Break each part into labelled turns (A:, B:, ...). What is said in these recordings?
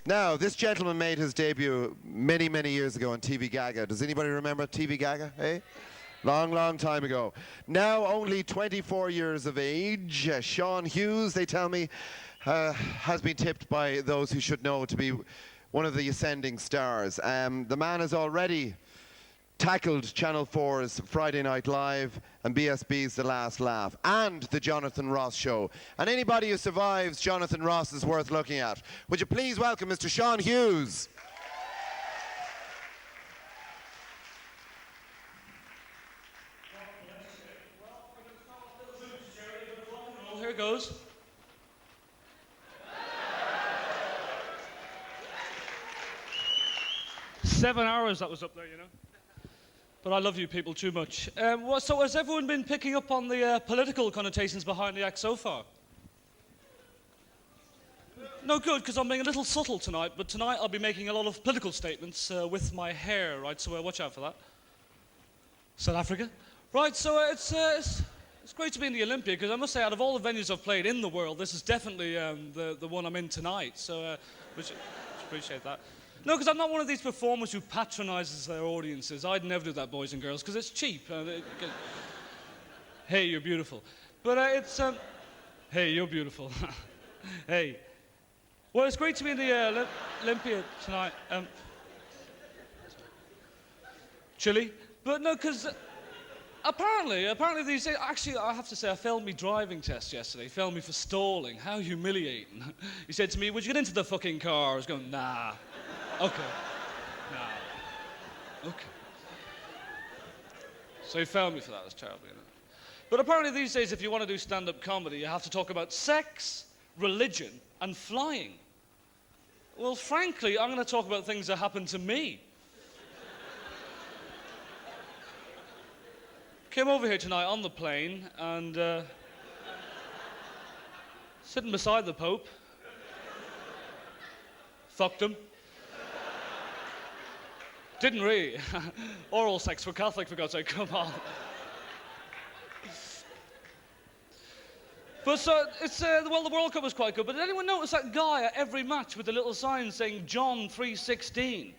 A: Now, this gentleman made his debut many, many years ago on TV Gaga. Does anybody remember TV Gaga, eh? Long, long time ago. Now only 24 years of age, Sean Hughes, they tell me, has been tipped by those who should know to be one of the ascending stars. The man has already tackled Channel 4's Friday Night Live and BSB's The Last Laugh and The Jonathan Ross Show. And anybody who survives Jonathan Ross is worth looking at. Would you please welcome Mr. Sean Hughes?
B: Well, here goes. Seven hours that was up there, you know. But I love you people too much. So has everyone been picking up on the political connotations behind the act so far? No, good, because I'm being a little subtle tonight, but tonight I'll be making a lot of political statements with my hair, right? So watch out for that. South Africa? Right, so it's great to be in the Olympia, because I must say, out of all the venues I've played in the world, this is definitely the one I'm in tonight, so which appreciate that. No, because I'm not one of these performers who patronizes their audiences. I'd never do that, boys and girls, because it's cheap. Hey, you're beautiful. But hey, you're beautiful. Hey. Well, it's great to be in the Olympia tonight. Chilly? But no, because apparently these days, actually, I have to say, I failed my driving test yesterday. He failed me for stalling. How humiliating. He said to me, would you get into the fucking car? I was going, nah. Okay. No. Okay. So he found me for that. That's terrible, you know. But apparently these days, if you want to do stand-up comedy, you have to talk about sex, religion, and flying. Well, frankly, I'm going to talk about things that happened to me. Came over here tonight on the plane and sitting beside the Pope. Fucked him. Didn't really. Oral sex for Catholic, for God's sake, come on. But so, well, the World Cup was quite good, but did anyone notice that guy at every match with the little sign saying John 3:16?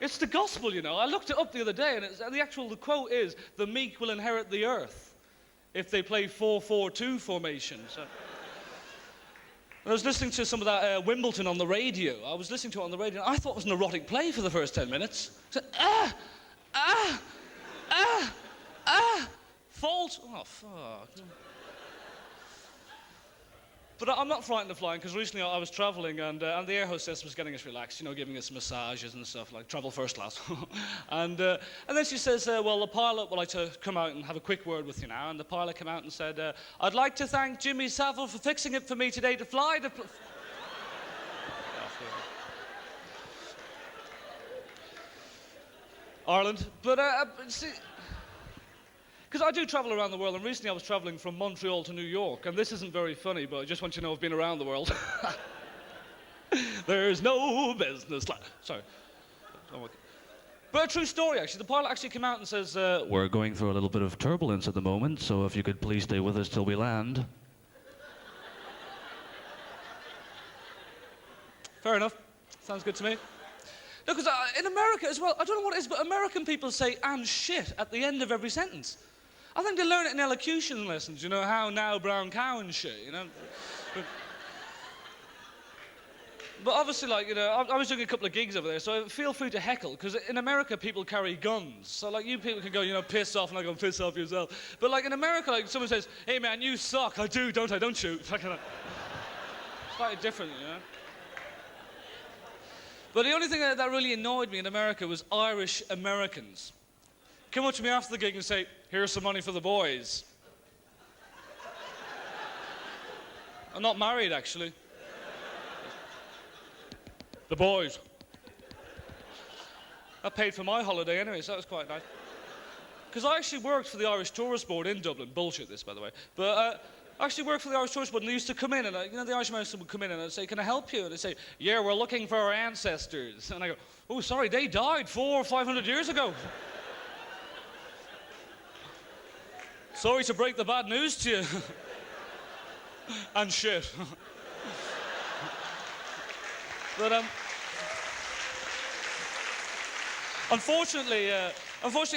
B: It's the gospel, you know. I looked it up the other day, and the quote is, the meek will inherit the earth if they play 4-4-2 formation. So. I was listening to some of that Wimbledon on the radio. I was listening to it on the radio, and I thought it was an erotic play for the first 10 minutes. I said, fault. Oh, fuck. But I'm not frightened of flying, because recently I was traveling, and the air hostess was getting us relaxed, you know, giving us massages and stuff, like travel first class. and then she says, well, the pilot would like to come out and have a quick word with you now. And the pilot came out and said, I'd like to thank Jimmy Savile for fixing it for me today to fly the... Ireland. But, see... Because I do travel around the world, and recently I was traveling from Montreal to New York, and this isn't very funny, but I just want you to know I've been around the world. There's no business like... Sorry. But a true story, actually. The pilot actually came out and says, we're going through a little bit of turbulence at the moment, so if you could please stay with us till we land. Fair enough. Sounds good to me. No, because in America as well, I don't know what it is, but American people say and shit at the end of every sentence. I think they learn it in elocution lessons, you know, how now, brown cow and shit, you know. But obviously, like, you know, I was doing a couple of gigs over there, so feel free to heckle, because in America, people carry guns. So, like, you people can go, you know, piss off, and I go, piss off yourself. But, like, in America, like, someone says, hey, man, you suck. I do, don't I? Don't shoot. It's slightly different, you know. But the only thing that really annoyed me in America was Irish Americans. Come up to me after the gig and say, here's some money for the boys. I'm not married, actually. The boys. I paid for my holiday anyway, so that was quite nice. Because I actually worked for the Irish Tourist Board in Dublin. Bullshit, this, by the way. But I actually worked for the Irish Tourist Board, and they used to come in, and you know, the Irish Americans would come in and I'd say, can I help you? And they'd say, yeah, we're looking for our ancestors. And I go, oh, sorry, they died 400 or 500 years ago. Sorry to break the bad news to you. And shit. But, Unfortunately,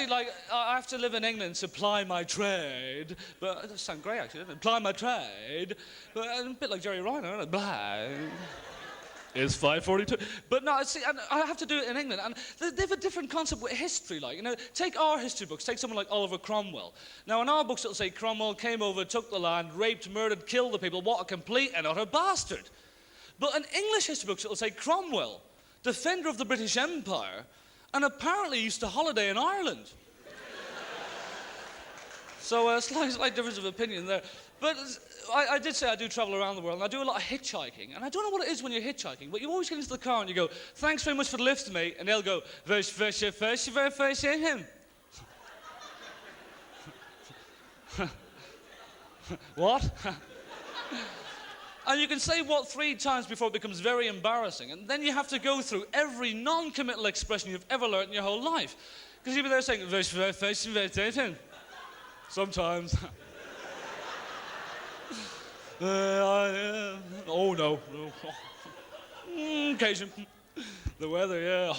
B: like, I have to live in England to ply my trade. But it does sound great, actually, doesn't it? Ply my trade. But I'm a bit like Jerry Ryan, isn't it? Blah. It's 5:42. But no, see, and I have to do it in England. And they have a different concept with history. Like, you know, take our history books. Take someone like Oliver Cromwell. Now, in our books, it'll say Cromwell came over, took the land, raped, murdered, killed the people. What a complete and utter bastard. But in English history books, it'll say Cromwell, defender of the British Empire, and apparently used to holiday in Ireland. So, slight difference of opinion there. But I did say I do travel around the world, and I do a lot of hitchhiking. And I don't know what it is when you're hitchhiking, but you always get into the car and you go, thanks very much for the lift, mate. And they'll go, him. What? And you can say what 3 times before it becomes very embarrassing. And then you have to go through every non-committal expression you've ever learned in your whole life. Because you'll be there saying, him. Sometimes. Oh, no. Occasion. The weather, yeah.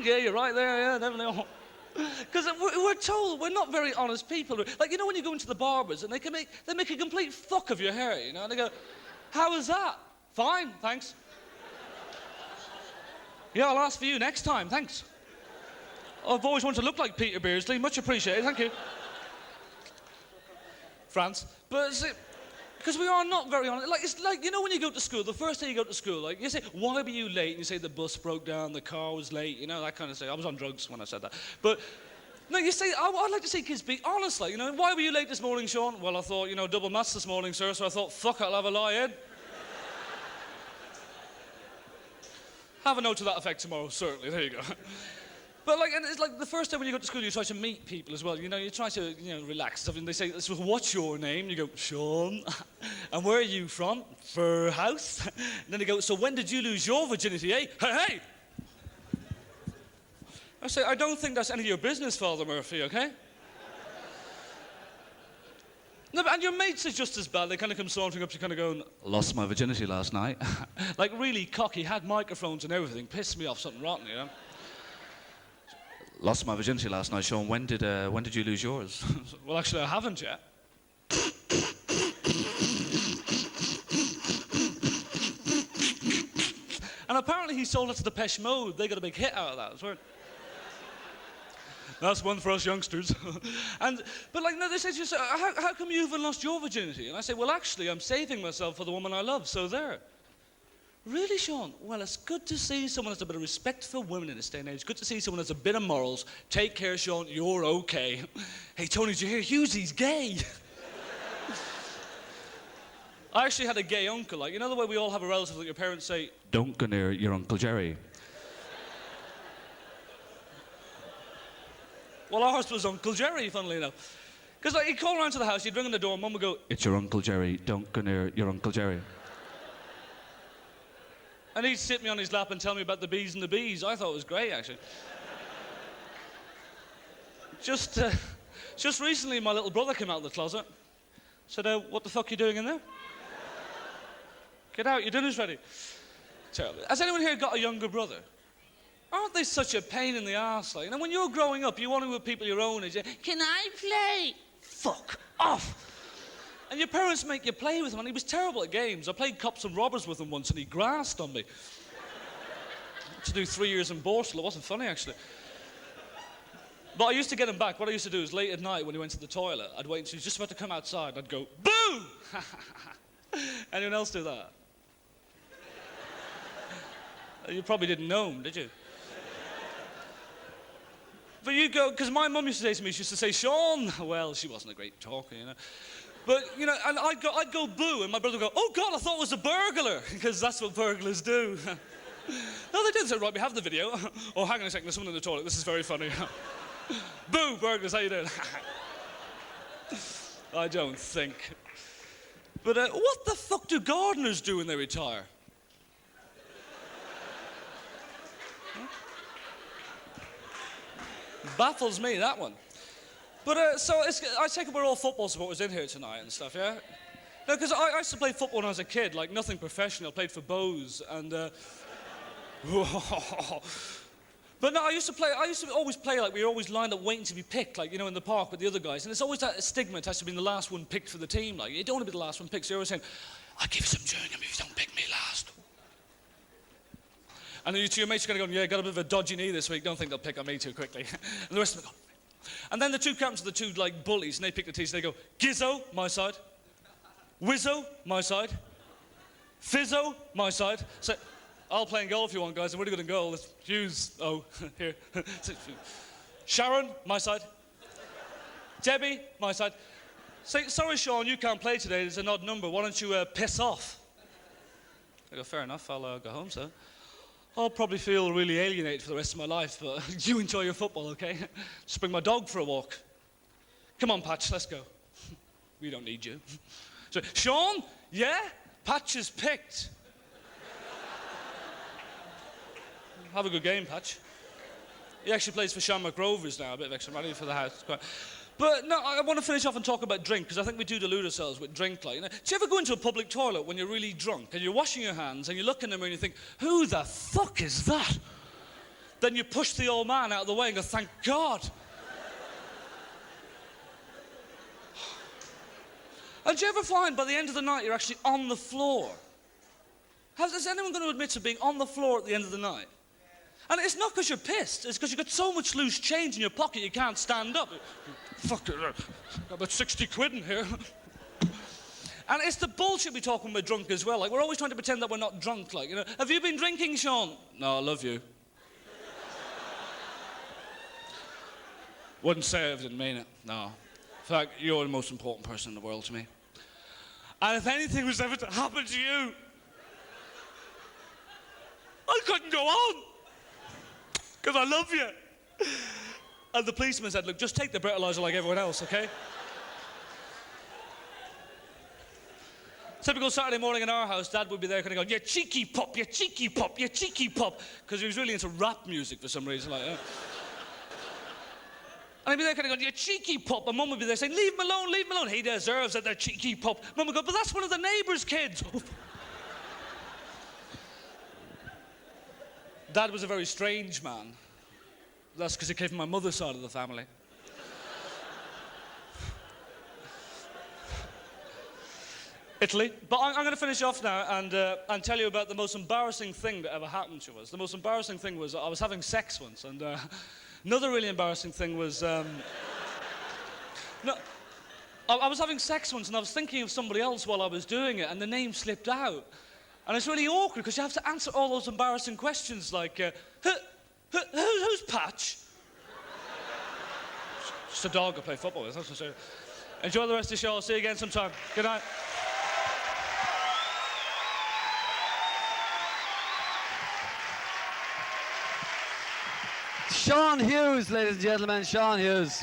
B: Yeah, you're right there, yeah, definitely. Because we're told we're not very honest people. Like, you know when you go into the barbers and they make a complete fuck of your hair, you know? And they go, how is that? Fine, thanks. Yeah, I'll ask for you next time, thanks. I've always wanted to look like Peter Beardsley. Much appreciated, thank you. France. But because we are not very honest. Like, it's like, you know when you go to school, the first day you go to school, like, you say, why were you late? And you say the bus broke down, the car was late, you know, that kind of stuff. I was on drugs when I said that. But, no, you say, I'd like to see kids be honest, like, you know, why were you late this morning, Sean? Well, I thought, you know, double maths this morning, sir, so I thought, fuck, I'll have a lie-in. Have a note to that effect tomorrow, certainly, there you go. But, like, and it's like the first day when you go to school, you try to meet people as well. You know, you try to, you know, relax and stuff. And they say, so what's your name? You go, Sean. And where are you from? Fur House. And then they go, so when did you lose your virginity, eh? Hey! I say, I don't think that's any of your business, Father Murphy, okay? No, but, and your mates are just as bad. They kind of come sauntering up to you, kind of going, lost my virginity last night. Like, really cocky, had microphones and everything. Pissed me off, something rotten, you know? Lost my virginity last night, Sean. When did you lose yours? Well, actually, I haven't yet. And apparently he sold it to Depeche Mode. They got a big hit out of that as well. That's one for us youngsters. But like, no, they say to you, how come you haven't lost your virginity? And I say, well, actually, I'm saving myself for the woman I love, so there. Really, Sean? Well, it's good to see someone has a bit of respect for women in this day and age. Good to see someone has a bit of morals. Take care, Sean, you're okay. Hey, Tony, did you hear Hughes? He's gay. I actually had a gay uncle. Like, you know the way we all have a relative that your parents say, don't go near your Uncle Jerry. Well, ours was Uncle Jerry, funnily enough. Because like, he'd call around to the house, he'd ring on the door, and Mum would go, it's your Uncle Jerry, don't go near your Uncle Jerry. And he'd sit me on his lap and tell me about the bees and the bees. I thought it was great, actually. Just recently, my little brother came out of the closet. Said, what the fuck are you doing in there? Get out, your dinner's ready. Terrible. Has anyone here got a younger brother? Aren't they such a pain in the arse? Like, you know, when you're growing up, you want to with people your own age. Can I play? Fuck off. And your parents make you play with him, and he was terrible at games. I played cops and robbers with him once, and he grassed on me. To do 3 years in Borstal, it wasn't funny, actually. But I used to get him back. What I used to do is late at night when he went to the toilet, I'd wait until he was just about to come outside, and I'd go, boo! Anyone else do that? You probably didn't know him, did you? But you go, because my mum used to say to me, she used to say, Sean. Well, she wasn't a great talker, you know. But, you know, and I'd go boo, and my brother would go, oh, God, I thought it was a burglar, because that's what burglars do. No, they did say, right, we have the video. Oh, hang on a second, there's someone in the toilet. This is very funny. Boo, burglars, how you doing? I don't think. But what the fuck do gardeners do when they retire? Baffles me, that one. But, so, I take it we're all football supporters in here tonight and stuff, yeah? No, because I used to play football when I was a kid, like nothing professional. I played for Bowes, and, But no, I used to always play like we were always lined up waiting to be picked, like, you know, in the park with the other guys. And it's always that stigma attached to being the last one picked for the team. Like, you don't want to be the last one picked, so you're always saying, I'll give you some chewing gum if you don't pick me last. And then you two your mates are going to go, yeah, got a bit of a dodgy knee this week, don't think they'll pick on me too quickly. And the rest of them go. And then the two captains are the two, like, bullies, and they pick the teams, and they go, Gizzo, my side. Wizzo, my side. Fizzo, my side. So, I'll play in goal if you want, guys. I'm really good in goal. It's Hughes, oh, here. Sharon, my side. Debbie, my side. Say, sorry, Sean, you can't play today. There's an odd number. Why don't you piss off? I go, fair enough. I'll go home, sir. I'll probably feel really alienated for the rest of my life, but you enjoy your football, okay? Just bring my dog for a walk. Come on, Patch, let's go. We don't need you. So, Sean, yeah? Patch is picked. Have a good game, Patch. He actually plays for Shamrock Rovers now, a bit of extra money for the house. But no, I want to finish off and talk about drink, because I think we do delude ourselves with drink. Like, you know, do you ever go into a public toilet when you're really drunk and you're washing your hands and you look in the mirror and you think, who the fuck is that? Then you push the old man out of the way and go, thank God. And do you ever find by the end of the night you're actually on the floor? Is anyone going to admit to being on the floor at the end of the night? And it's not because you're pissed, it's because you've got so much loose change in your pocket you can't stand up. Fuck it, got about 60 quid in here. And it's the bullshit we talk when we're drunk as well. Like, we're always trying to pretend that we're not drunk. Like, you know, have you been drinking, Sean? No, I love you. Wouldn't say it if I didn't mean it, no. In fact, you're the most important person in the world to me. And if anything was ever to happen to you, I couldn't go on. Because I love you. And the policeman said, look, just take the breathalyzer like everyone else, okay? Typical Saturday morning in our house, Dad would be there kind of going, you cheeky pup, you cheeky pup, you cheeky pup. Because he was really into rap music for some reason, like that. And he'd be there kind of going, you cheeky pup. And Mum would be there saying, leave him alone, leave him alone. He deserves it, that cheeky pup. Mum would go, but that's one of the neighbour's kids. Dad was a very strange man. That's because he came from my mother's side of the family. Italy. But I'm going to finish off now and tell you about the most embarrassing thing that ever happened to us. The most embarrassing thing was I was having sex once, and another really embarrassing thing was... No, I was having sex once, and I was thinking of somebody else while I was doing it, and the name slipped out. And it's really awkward because you have to answer all those embarrassing questions like, who's Patch? Just a dog I play football with, that's for sure. Enjoy the rest of the show. I'll see you again sometime. Good night.
C: Sean Hughes, ladies and gentlemen, Sean Hughes.